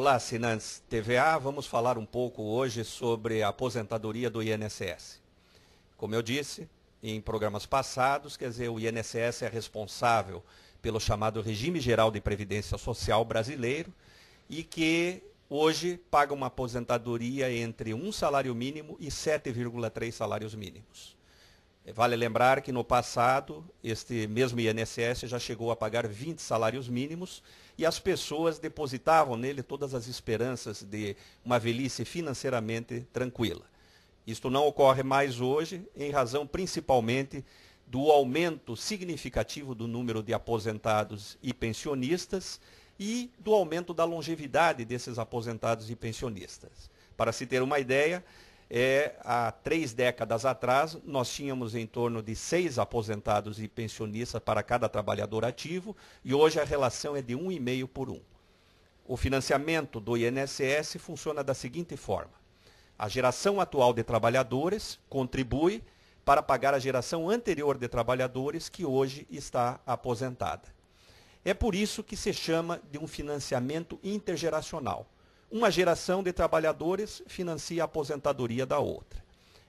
Olá, assinantes TVA, vamos falar um pouco hoje sobre a aposentadoria do INSS. Como eu disse em programas passados, quer dizer, o INSS é responsável pelo chamado Regime Geral de Previdência Social brasileiro e que hoje paga uma aposentadoria entre 1 salário mínimo e 7,3 salários mínimos. Vale lembrar que no passado, este mesmo INSS já chegou a pagar 20 salários mínimos e as pessoas depositavam nele todas as esperanças de uma velhice financeiramente tranquila. Isto não ocorre mais hoje, em razão principalmente do aumento significativo do número de aposentados e pensionistas e do aumento da longevidade desses aposentados e pensionistas. Para se ter uma ideia, há 3 décadas atrás, nós tínhamos em torno de 6 aposentados e pensionistas para cada trabalhador ativo, e hoje a relação é de 1,5 por 1. O financiamento do INSS funciona da seguinte forma: a geração atual de trabalhadores contribui para pagar a geração anterior de trabalhadores que hoje está aposentada. É por isso que se chama de um financiamento intergeracional. Uma geração de trabalhadores financia a aposentadoria da outra.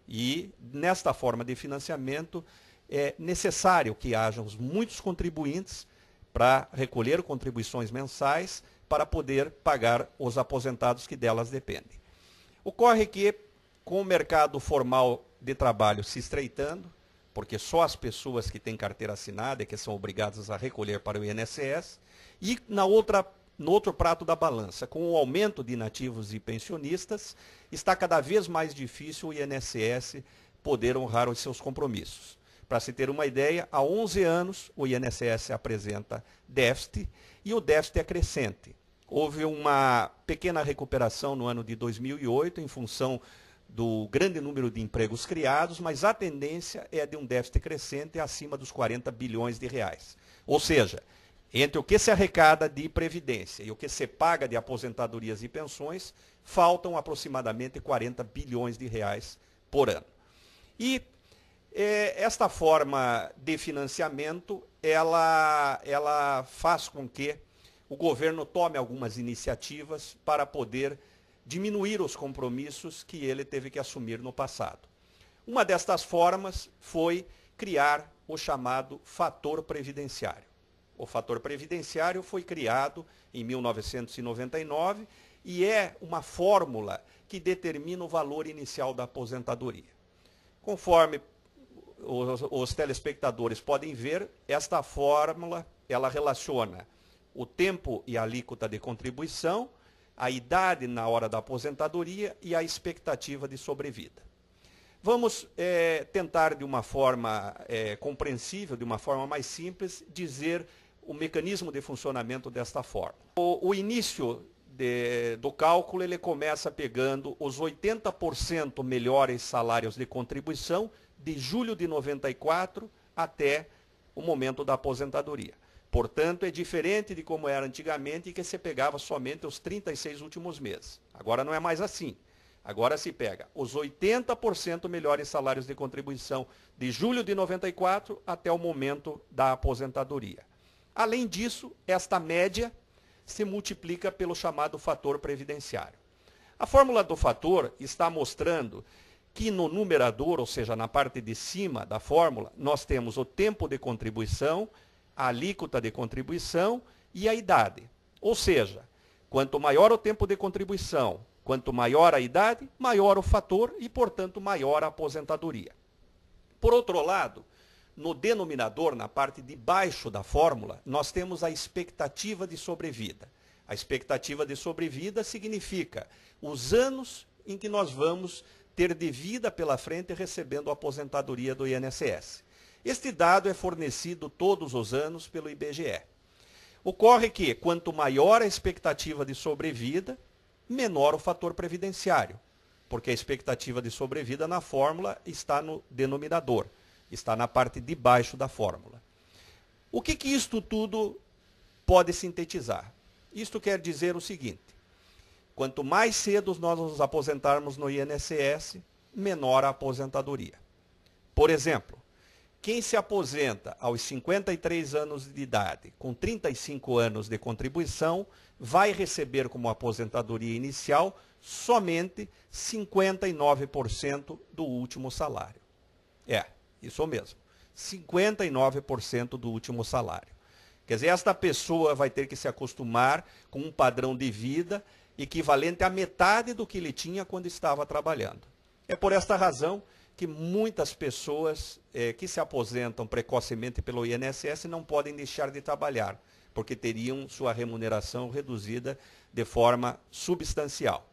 E, nesta forma de financiamento, é necessário que hajam muitos contribuintes para recolher contribuições mensais para poder pagar os aposentados que delas dependem. Ocorre que, com o mercado formal de trabalho se estreitando, porque só as pessoas que têm carteira assinada é que são obrigadas a recolher para o INSS, e no outro prato da balança, com o aumento de inativos e pensionistas, está cada vez mais difícil o INSS poder honrar os seus compromissos. Para se ter uma ideia, há 11 anos o INSS apresenta déficit e o déficit é crescente. Houve uma pequena recuperação no ano de 2008 em função do grande número de empregos criados, mas a tendência é de um déficit crescente acima dos 40 bilhões de reais. Ou seja, entre o que se arrecada de previdência e o que se paga de aposentadorias e pensões, faltam aproximadamente 40 bilhões de reais por ano. E esta forma de financiamento, ela faz com que o governo tome algumas iniciativas para poder diminuir os compromissos que ele teve que assumir no passado. Uma destas formas foi criar o chamado fator previdenciário. O fator previdenciário foi criado em 1999 e é uma fórmula que determina o valor inicial da aposentadoria. Conforme os telespectadores podem ver, esta fórmula ela relaciona o tempo e a alíquota de contribuição, a idade na hora da aposentadoria e a expectativa de sobrevida. Vamos tentar, de uma forma compreensível, de uma forma mais simples, dizer o mecanismo de funcionamento desta forma. O início do cálculo ele começa pegando os 80% melhores salários de contribuição de julho de 94 até o momento da aposentadoria. Portanto, é diferente de como era antigamente, que se pegava somente os 36 últimos meses. Agora não é mais assim. Agora se pega os 80% melhores salários de contribuição de julho de 94 até o momento da aposentadoria. Além disso, esta média se multiplica pelo chamado fator previdenciário. A fórmula do fator está mostrando que no numerador, ou seja, na parte de cima da fórmula, nós temos o tempo de contribuição, a alíquota de contribuição e a idade. Ou seja, quanto maior o tempo de contribuição, quanto maior a idade, maior o fator e, portanto, maior a aposentadoria. Por outro lado, no denominador, na parte de baixo da fórmula, nós temos a expectativa de sobrevida. A expectativa de sobrevida significa os anos em que nós vamos ter de vida pela frente recebendo a aposentadoria do INSS. Este dado é fornecido todos os anos pelo IBGE. Ocorre que, quanto maior a expectativa de sobrevida, menor o fator previdenciário, porque a expectativa de sobrevida na fórmula está no denominador, está na parte de baixo da fórmula. O que isto tudo pode sintetizar? Isto quer dizer o seguinte: quanto mais cedo nós nos aposentarmos no INSS, menor a aposentadoria. Por exemplo, Quem se aposenta aos 53 anos de idade, com 35 anos de contribuição, vai receber como aposentadoria inicial somente 59% do último salário. Isso mesmo, 59% do último salário. Quer dizer, esta pessoa vai ter que se acostumar com um padrão de vida equivalente à metade do que ele tinha quando estava trabalhando. É por esta razão que muitas pessoas que se aposentam precocemente pelo INSS não podem deixar de trabalhar, porque teriam sua remuneração reduzida de forma substancial.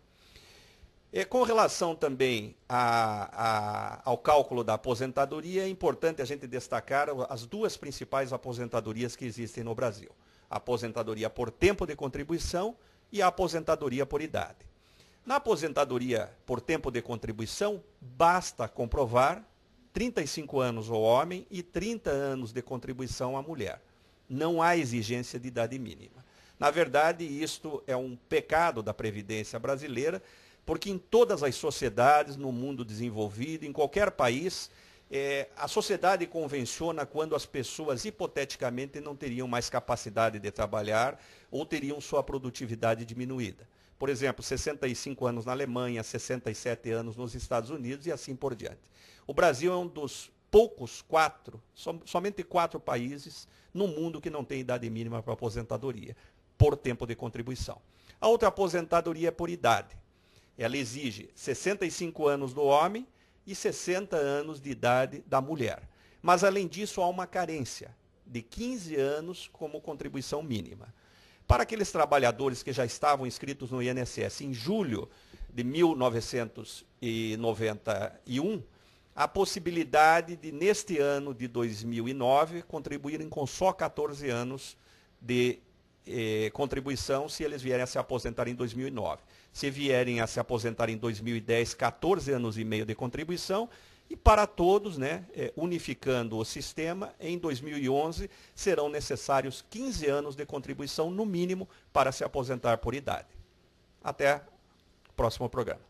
Com relação também ao cálculo da aposentadoria, é importante a gente destacar as duas principais aposentadorias que existem no Brasil. A aposentadoria por tempo de contribuição e a aposentadoria por idade. Na aposentadoria por tempo de contribuição, basta comprovar 35 anos ao homem e 30 anos de contribuição à mulher. Não há exigência de idade mínima. Na verdade, isto é um pecado da Previdência brasileira, porque em todas as sociedades, no mundo desenvolvido, em qualquer país, a sociedade convenciona quando as pessoas hipoteticamente não teriam mais capacidade de trabalhar ou teriam sua produtividade diminuída. Por exemplo, 65 anos na Alemanha, 67 anos nos Estados Unidos e assim por diante. O Brasil é um dos poucos somente 4 países no mundo que não tem idade mínima para aposentadoria, por tempo de contribuição. A outra aposentadoria é por idade. Ela exige 65 anos do homem e 60 anos de idade da mulher. Mas, além disso, há uma carência de 15 anos como contribuição mínima. Para aqueles trabalhadores que já estavam inscritos no INSS em julho de 1991, a possibilidade de, neste ano de 2009, contribuírem com só 14 anos de contribuição se eles vierem a se aposentar em 2009. Se vierem a se aposentar em 2010, 14 anos e meio de contribuição. E para todos, unificando o sistema, em 2011 serão necessários 15 anos de contribuição, no mínimo, para se aposentar por idade. Até o próximo programa.